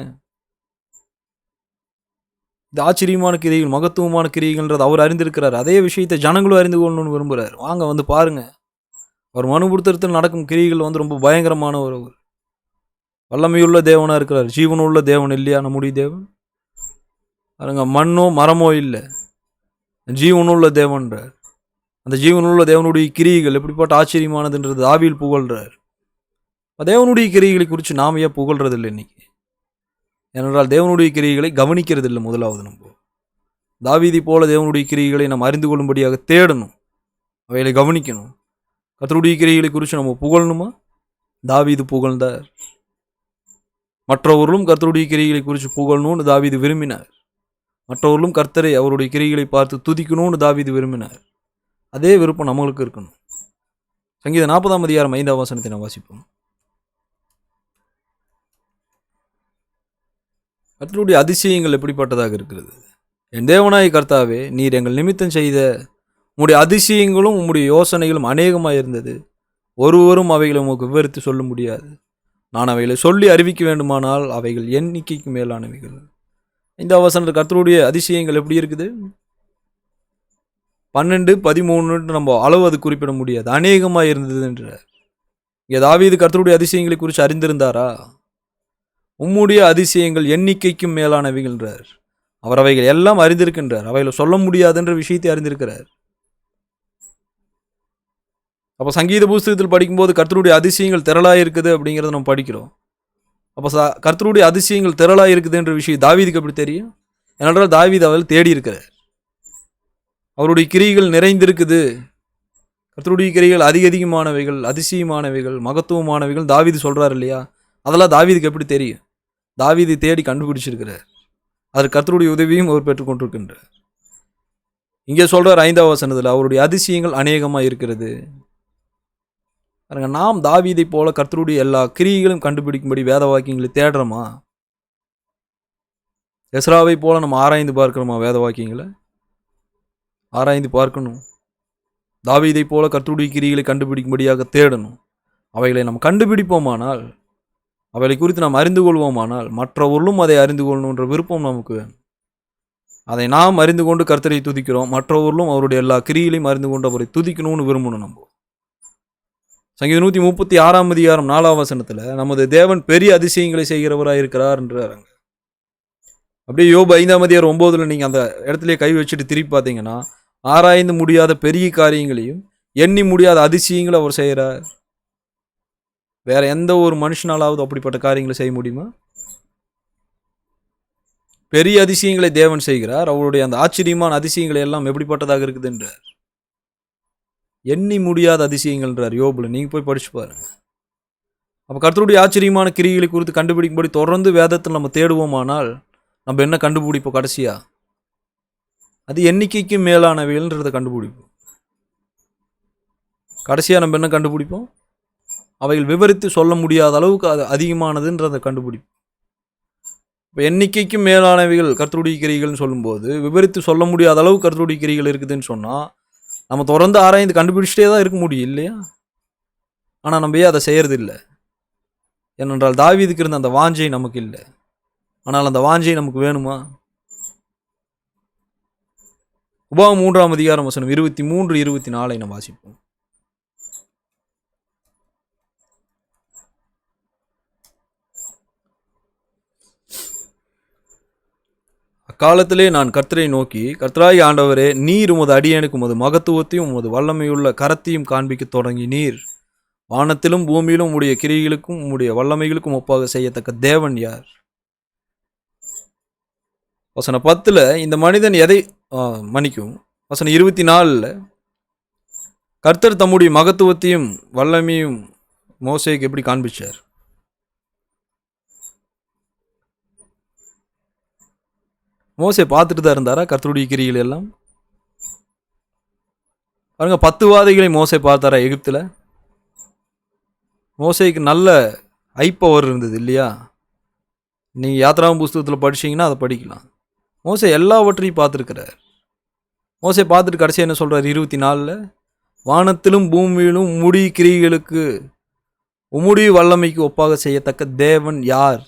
இது ஆச்சரியமான கிரியைகள், மகத்துவமான கிரியைகள்ன்றது அவர் அறிந்திருக்கிறார். அதே விஷயத்தை ஜனங்களும் அறிந்து கொள்ளணும்னு விரும்புகிறார். வாங்க பாருங்க, அவர் மனுபுத்திரத்தில் நடக்கும் கிரியைகள் ரொம்ப பயங்கரமானவர். அவர் வல்லமையுள்ள தேவனாக இருக்கிறார். ஜீவனுள்ள தேவன் இல்லையா நம்முடைய தேவன்? பாருங்க, மண்ணோ மரமோ இல்லை, ஜீவனுள்ள தேவன்றார். அந்த ஜீவனுள்ள தேவனுடைய கிரியைகள் எப்படிப்பட்ட ஆச்சரியமானதுன்றது ஆவியில் புகழ்றார். தேவனுடைய கிரியைகளை குறித்து நாம் ஏன் புகழ்றது இல்லை இன்னைக்கு? ஏனென்றால் தேவனுடைய கிரியைகளை கவனிக்கிறது இல்லை. முதலாவது நம்ம தாவீதை போல தேவனுடைய கிரியைகளை நாம் அறிந்து கொள்ளும்படியாக தேடணும், அவைகளை கவனிக்கணும். கர்த்தருடைய கிரியைகளை குறித்து நம்ம புகழணுமா? தாவீது புகழ்ந்தார். மற்றவர்களும் கர்த்தருடைய கிரியைகளை குறித்து புகழணும்னு தாவீது விரும்பினார். மற்றவர்களும் கர்த்தரை அவருடைய கிரியைகளை பார்த்து துதிக்கணும்னு தாவீது விரும்பினார். அதே விருப்பம் நம்மளுக்கு இருக்கணும். சங்கீதம் 40:5 வசனத்தை நான் வாசிப்போம். கர்த்தருடைய அதிசயங்கள் எப்படிப்பட்டதாக இருக்கிறது? என் தேவனாய் கர்த்தாவே, நீர் எங்கள் நிமித்தம் செய்த உம்முடைய அதிசயங்களும் உம்முடைய யோசனைகளும் அநேகமாக இருந்தது, ஒருவரும் அவைகளை உமக்கு விவரித்து சொல்ல முடியாது. நான் அவைகளை சொல்லி அறிவிக்க வேண்டுமானால் அவைகள் எண்ணிக்கைக்கு மேலானவைகள். இந்த வசனத்தில் கர்த்தருடைய அதிசயங்கள் எப்படி இருக்குது? 12, 13 நம்ம அளவு அது குறிப்பிட முடியாது, அநேகமாக இருந்ததுன்றார். இங்கே தாவீது கர்த்தருடைய அதிசயங்களை குறித்து அறிந்திருந்தாரா? உம்முடைய அதிசயங்கள் எண்ணிக்கைக்கும் மேலானவைகள்ன்றார். அவர் அவைகள் எல்லாம் அறிந்திருக்கின்றார். அவைகளை சொல்ல முடியாதுன்ற விஷயத்தை அறிந்திருக்கிறார். அப்போ சங்கீத புஸ்தகத்தில் படிக்கும்போது கர்த்தருடைய அதிசயங்கள் திரளாக இருக்குது அப்படிங்கிறத நம்ம படிக்கிறோம். அப்போ கர்த்தருடைய அதிசயங்கள் திரளாக இருக்குதுன்ற விஷயம் தாவீதுக்கு எப்படி தெரியும்? ஏனென்றால் தாவீது அவள் தேடி இருக்கிறார். அவருடைய கிரிகள் நிறைந்திருக்குது. கர்த்தருடைய கிரிகள் அதிகமானவைகள், அதிசயமானவைகள், மகத்துவமானவைகள் தாவீது சொல்கிறார் இல்லையா? அதெல்லாம் தாவீதுக்கு எப்படி தெரியும்? தாவீது தேடி கண்டுபிடிச்சிருக்கிறார். அதற்கு கர்த்தருடைய உதவியும் அவர் பெற்றுக்கொண்டிருக்கின்றார். இங்கே சொல்கிறார் 5ஆம் வசனத்தில், அவருடைய அதிசயங்கள் அநேகமாக இருக்கிறது. நாம் தாவீதை போல கர்த்தருடைய எல்லா கிரியைகளும் கண்டுபிடிக்கும்படி வேத வாக்கியங்களை தேடுறோமா? எஸ்ராவை போல நம்ம ஆராய்ந்து பார்க்கிறோமா? வேத வாக்கியங்களை ஆராய்ந்து பார்க்கணும். தாவீதை போல கர்த்தருடைய கிரியைகளை கண்டுபிடிக்கும்படியாக தேடணும். அவைகளை நாம் கண்டுபிடிப்போமானால், அவைகளை குறித்து நாம் அறிந்து கொள்வோமானால், மற்றவர்களும் அதை அறிந்து கொள்ளணுன்ற விருப்பம் நமக்கு வேணும். அதை நாம் அறிந்து கொண்டு கர்த்தரை துதிக்கிறோம். மற்றவர்களும் அவருடைய எல்லா கிரியைகளையும் அறிந்து கொண்டு அவரை துதிக்கணும்னு விரும்பணும். நம்ம சங்கீதம் 136ஆம் அதிகாரம் 4ஆம் வசனத்தில் நமது தேவன் பெரிய அதிசயங்களை செய்கிறவராக இருக்கிறார் என்றாங்க. அப்படியே யோபு 5ஆம் அதிகாரம் 9ல் நீங்கள் அந்த இடத்துல கை வச்சுட்டு திருப்பி பார்த்தீங்கன்னா, ஆராய்ந்து முடியாத பெரிய காரியங்களையும் எண்ணி முடியாத அதிசயங்களை அவர் செய்கிறார். வேற எந்த ஒரு மனுஷனாலாவது அப்படிப்பட்ட காரியங்களை செய்ய முடியுமா? பெரிய அதிசயங்களை தேவன் செய்கிறார். அவருடைய அந்த ஆச்சரியமான அதிசயங்களை எல்லாம் எப்படிப்பட்டதாக இருக்குது என்றார். எண்ணி முடியாத அதிசயங்கள்ன்றார் யோபுல. நீங்கள் போய் படிச்சு பாருங்க. அப்போ கர்த்தருடைய ஆச்சரியமான கிரியைகளை குறித்து கண்டுபிடிக்கும்படி தொடர்ந்து வேதத்தில் நம்ம தேடுவோமானால் நம்ம என்ன கண்டுபிடிப்போம்? கடைசியா அது எண்ணிக்கைக்கு மேலானவைகள்ன்றதை கண்டுபிடிப்போம். கடைசியாக நம்ம என்ன கண்டுபிடிப்போம்? அவைகள் விவரித்து சொல்ல முடியாத அளவுக்கு அது அதிகமானதுன்றதை கண்டுபிடிப்போம். இப்போ எண்ணிக்கைக்கு மேலானவைகள் கர்த்தருடைய கிரியைகள்னு சொல்லும்போது விவரித்து சொல்ல முடியாத அளவுக்கு கர்த்தருடைய கிரியைகள் இருக்குதுன்னு சொன்னால் நம்ம தொடர்ந்து ஆராய்ந்து கண்டுபிடிச்சிட்டே தான் இருக்க முடியும் இல்லையா? ஆனால் நம்ம அதை செய்கிறது இல்லை. ஏனென்றால் தாவீதுக்கு இருந்த அந்த வாஞ்சை நமக்கு இல்லை. ஆனால் அந்த வாஞ்சை நமக்கு வேணுமா? உபாகமம் 3ஆம் அதிகாரம் வசனம் 23, 24 நம்ம வாசிப்போம். அக்காலத்திலே நான் கர்த்தரை நோக்கி, கர்த்தராகிய ஆண்டவரே, நீர் உமது அடியேனுக்கு உமது மகத்துவத்தையும் உமது வல்லமையுள்ள கரத்தையும் காண்பிக்க தொடங்கி நீர் வானத்திலும் பூமியிலும் உம்முடைய கிரியைகளுக்கும் உம்முடைய வல்லமைகளுக்கும் ஒப்பாக செய்யத்தக்க தேவன் யார்? வசனம் 10ல் இந்த மனிதன் எதை மன்னிக்கும். வசனம் 24ல் கர்த்தர் தம்முடைய மகத்துவத்தையும் வல்லமையும் மோசேக்கு எப்படி காண்பிச்சார்? மோசே பார்த்துட்டு தான் இருந்தாரா கர்த்தருடைய கிரியைகள் எல்லாம்? பாருங்க, 10 வாதைகளை மோசே பார்த்தாரா எகிப்தில்? மோசேக்கு நல்ல ஐப்பவர் இருந்தது இல்லையா? நீங்கள் யாத்ராகமம் புஸ்தகத்தில் படிச்சிங்கன்னா அதை படிக்கலாம். மோசே எல்லாவற்றையும் பார்த்துருக்கிறார். மோசே பார்த்துட்டு கடைசி என்ன சொல்கிறார்? 24ல் வானத்திலும் பூமியிலும் உம்முடைய கிரியைகளுக்கு உம்முடைய வல்லமைக்கு ஒப்பாக செய்யத்தக்க தேவன் யார்?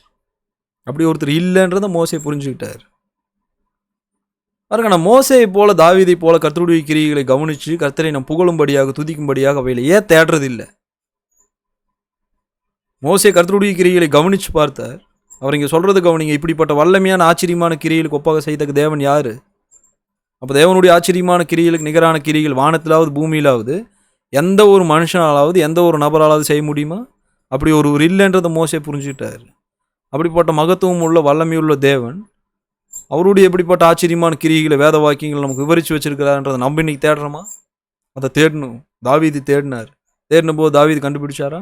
அப்படி ஒருத்தர் இல்லைன்றதை மோசே புரிஞ்சுக்கிட்டார். பாருங்க, நான் மோசையை போல தாவீதை போல கர்த்தருடைய கிரியைகளை கவனித்து கர்த்தரை நாம் புகழும்படியாக துதிக்கும்படியாக அவையில் ஏன் தேடுறதில்லை? மோசே கர்த்தருடைய கிரியைகளை கவனித்து பார்த்தார். அவர் இங்கே சொல்கிறது கவனிங்க, இப்படிப்பட்ட வல்லமையான ஆச்சரியமான கிரியைகளுக்கு ஒப்பாக செய்தக்க தேவன் யார்? அப்போ தேவனுடைய ஆச்சரியமான கிரியைகளுக்கு நிகரான கிரியைகள் வானத்திலாவது பூமியிலாவது எந்த ஒரு மனுஷனாலாவது எந்த ஒரு நபராலாவது செய்ய முடியுமா? அப்படி ஒரு இல்லைன்றதை மோசே புரிஞ்சுக்கிட்டார். அப்படிப்பட்ட மகத்துவம் உள்ள வல்லமையுள்ள தேவன் அவருடைய எப்படிப்பட்ட ஆச்சரியமான கிரியைகளை வேத வாக்கியங்களை நமக்கு விவரித்து வச்சிருக்கிறார்ன்றதை நம்ம இன்னைக்கு தேடுறோமா? அதை தேடணும். தாவீது தேடினார். தேடின போது தாவீது கண்டுபிடிச்சாரா?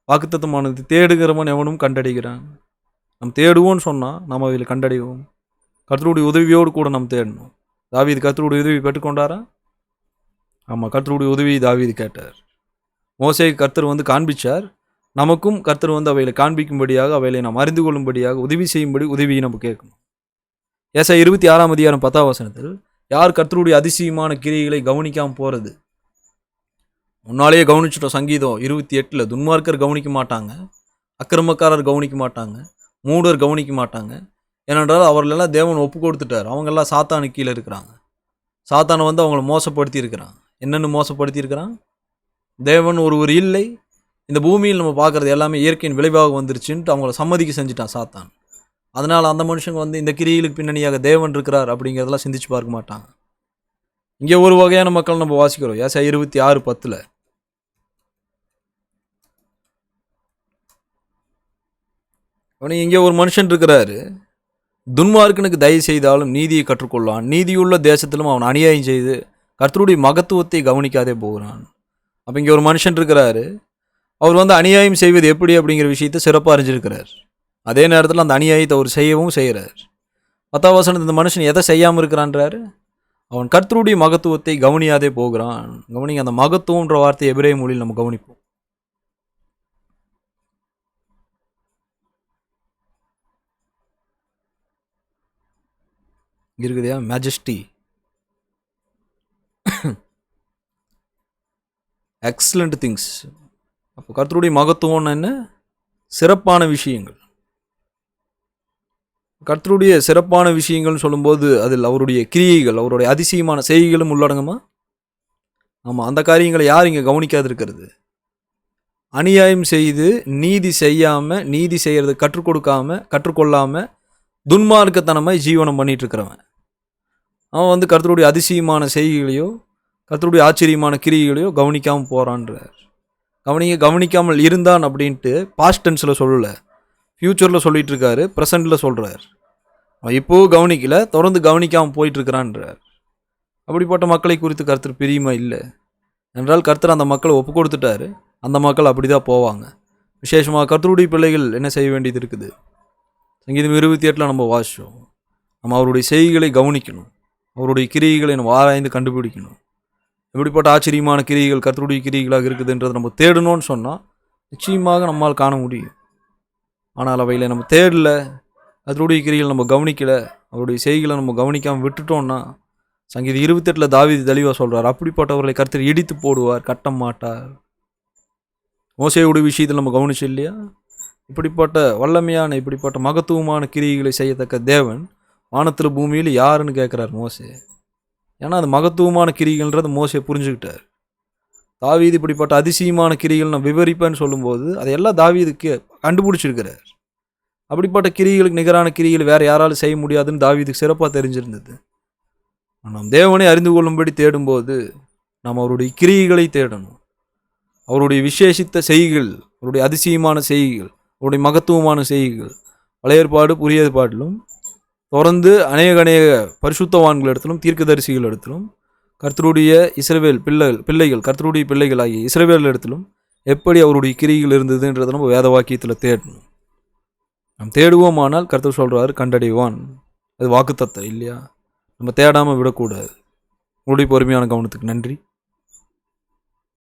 வாக்குத்தத்தமானது தேடுகிறவன் எவனும் கண்டடைகிறான். நம்ம தேடுவோன்னு சொன்னால் நம்ம அவையில் கண்டடைவோம். கர்த்தருடைய உதவியோடு கூட நம்ம தேடணும். தாவீது கர்த்தருடைய உதவி பெற்றுக்கொண்டாரா? ஆமாம், கர்த்தருடைய உதவி தாவீது கேட்டார். மோசேக்கு கர்த்தர் காண்பிச்சார். நமக்கும் கர்த்தர் அவைகளை காண்பிக்கும்படியாக அவைகளை நாம் அறிந்து கொள்ளும்படியாக உதவி செய்யும்படி உதவியை நம்ம கேட்கணும். ஏசாயா 26ஆம் அதிகாரம் 10ஆம் வசனத்தில் யார் கர்த்தருடைய அதிசயமான கிரியைகளை கவனிக்காமல் போகிறது? முன்னாலேயே கவனிச்சிட்டோம். சங்கீதம் 28ல் துன்மார்க்கர் கவனிக்க மாட்டாங்க, அக்கிரமக்காரர் கவனிக்க மாட்டாங்க, மூடர் கவனிக்க மாட்டாங்க. ஏனென்றால் அவர்களெல்லாம் தேவன் ஒப்பு கொடுத்துட்டார். அவங்கெல்லாம் சாத்தானு கீழே இருக்கிறாங்க. சாத்தானை வந்து அவங்கள மோசப்படுத்தி இருக்கிறான். என்னென்னு மோசப்படுத்தி இருக்கிறான்? தேவன் ஒருவர் இல்லை, இந்த பூமியில் நம்ம பார்க்குறது எல்லாமே இயற்கையின் விளைவாக வந்துருச்சுன்ட்டு அவங்கள சம்மதிக்க செஞ்சுட்டான் சாத்தான். அதனால் அந்த மனுஷங்க வந்து இந்த கிரியைகளுக்கு பின்னணியாக தேவன் இருக்கிறார் அப்படிங்கிறதெல்லாம் சிந்திச்சு பார்க்க மாட்டாங்க. இங்கே ஒரு வகையான மக்கள் நம்ம வாசிக்கிறோம். ஏசாயா 26:10 இங்கே ஒரு மனுஷன் இருக்கிறாரு, துன்மார்க்கனுக்கு தயவு செய்தாலும் நீதியை கற்றுக்கொள்ளான், நீதியுள்ள தேசத்திலும் அவன் அநியாயம் செய்து கர்த்தருடைய மகத்துவத்தை கவனிக்காதே போகிறான். அப்போ இங்கே ஒரு மனுஷன் இருக்கிறாரு, அவர் வந்து அநியாயம் செய்வது எப்படி அப்படிங்கிற விஷயத்தை சிறப்பாக அறிஞ்சிருக்கிறார். அதே நேரத்தில் அந்த அநியாயத்தை அவர் செய்யவும் செய்கிறார். 10ஆம் வசனத்தில் இந்த மனுஷன் எதை செய்யாமல் இருக்கிறான்றாரு? அவன் கர்த்தருடைய மகத்துவத்தை கவனியாதே போகிறான். கவனிங்க, அந்த மகத்துவன்ற வார்த்தை எபிரேய மொழியில் நம்ம கவனிப்போம். இருக்குதையா? Majesty, excellent things. அப்போ கர்த்தருடைய மகத்துவம்னு என்ன? சிறப்பான விஷயங்கள். கர்த்தருடைய சிறப்பான விஷயங்கள்னு சொல்லும்போது அதில் அவருடைய கிரியைகள், அவருடைய அதிசயமான செய்கைகளும் உள்ளடங்குமா? ஆமாம், அந்த காரியங்களை யார் இங்கே கவனிக்காது இருக்கிறது? அநியாயம் செய்து நீதி செய்யாமல், நீதி செய்கிறது கற்றுக் கொடுக்காம கற்றுக்கொள்ளாமல் துன்மார்க்கத்தனமாய் ஜீவனம் பண்ணிட்டு இருக்கிறவன் அவன் வந்து கர்த்தருடைய அதிசயமான செய்கைகளையோ கர்த்தருடைய ஆச்சரியமான கிரியைகளையோ கவனிக்காமல் போகிறான்றார். கவனிக்காமல் இருந்தான் அப்படின்ட்டு பாஸ்ட் டென்ஸில் சொல்லலை, ஃப்யூச்சரில் சொல்லிகிட்டு இருக்காரு, ப்ரெசண்டில் சொல்கிறார். அவன் இப்போவும் கவனிக்கலை, தொடர்ந்து கவனிக்காமல் போயிட்டுருக்கிறான்றார். அப்படிப்பட்ட மக்களை குறித்து கர்த்தர் பிரியமா இல்லை என்றால் கர்த்தர் அந்த மக்களை ஒப்பு கொடுத்துட்டாரு. அந்த மக்கள் அப்படி தான் போவாங்க. விசேஷமாக கர்த்தருடைய பிள்ளைகள் என்ன செய்ய வேண்டியது இருக்குது? சங்கீதம் 28 நம்ம வாசிச்சோம். நம்ம அவருடைய செய்கைகளை கவனிக்கணும், அவருடைய கிரியைகளை நம்ம ஆராய்ந்து கண்டுபிடிக்கணும். எப்படிப்பட்ட ஆச்சரியமான கிரியைகள் கர்த்தருடைய கிரியைகளாக இருக்குதுன்றதை நம்ம தேடணும்னு சொன்னால் நிச்சயமாக நம்மால் காண முடியும். ஆனால் அவைகளை நம்ம தேடல, கர்த்தருடைய கிரியைகள் நம்ம கவனிக்கலை, அவருடைய செய்கைகளை நம்ம கவனிக்காமல் விட்டுட்டோம்னா சங்கீதம் 28 தாவீது தெளிவாக சொல்கிறார், அப்படிப்பட்டவர்களை கர்த்தர் இடித்து போடுவார், கட்ட மாட்டார். மோசேயுடைய விஷயத்தில் நம்ம கவனிச்சு இல்லையா? இப்படிப்பட்ட வல்லமையான, இப்படிப்பட்ட மகத்துவமான கிரியைகளை செய்யத்தக்க தேவன் வானத்தில் பூமியில் யாருன்னு கேட்குறார் மோசே. ஏன்னா அது மகத்துவமான கிரிகள்ன்றது மோசே புரிஞ்சுக்கிட்டார். தாவீது இப்படிப்பட்ட அதிசயமான கிரிகள் நான் விவரிப்பேன்னு சொல்லும்போது அதையெல்லாம் தாவீதுக்கு கண்டுபிடிச்சிருக்கிறார். அப்படிப்பட்ட கிரிகளுக்கு நிகரான கிரிகள் வேறு யாராலும் செய்ய முடியாதுன்னு தாவீதுக்கு சிறப்பாக தெரிஞ்சிருந்தது. நாம் தேவனை அறிந்து கொள்ளும்படி தேடும்போது நாம் அவருடைய கிரியைகளை தேடணும். அவருடைய விசேஷித்த செய்கைகள், அவருடைய அதிசயமான செய்கைகள், அவருடைய மகத்துவமான செய்கைகள் பழைய ஏற்பாடு புதிய ஏற்பாட்டிலும் தொடர்ந்து அநேக பரிசுத்தவான்கள் இடத்திலும் தீர்க்கதரிசிகள் இடத்திலும் கர்த்தருடைய இஸ்ரவேல் பிள்ளைகள் கர்த்தருடைய பிள்ளைகளாகிய இஸ்ரவேல் இடத்திலும் எப்படி அவருடைய கிரிகள் இருந்ததுன்றதை நம்ம வேத வாக்கியத்தில் தேடணும். நாம் தேடுவோமானால் கர்த்தர் சொல்கிறாரு கண்டடைவான். அது வாக்குத்தத்தம் இல்லையா? நம்ம தேடாமல் விடக்கூடாது. உங்களுடைய பொறுமையான கவனத்துக்கு நன்றி.